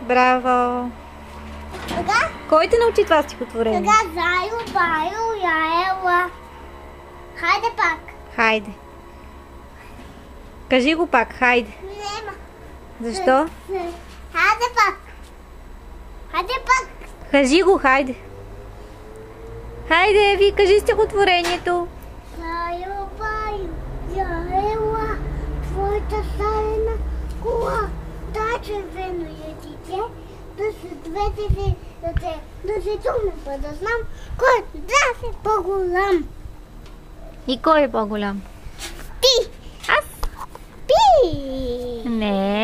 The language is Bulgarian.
Браво! Сега? Кой те научи това стихотворение? Сега Зайо, Байо, Яела. Хайде пак. Хайде. Кажи го пак, хайде. Нема. Защо? Хайде пак. Хайде пак. Кажи го, хайде. Хайде, ви кажи стихотворението. Байо, Байо, Яела. Твоята салена кола. Да, червено е дете. Да се двете си ръце. Да се чуме, па да знам кой да се по-голям. И кой е по-голям? Ти. Аз? Пи. Не.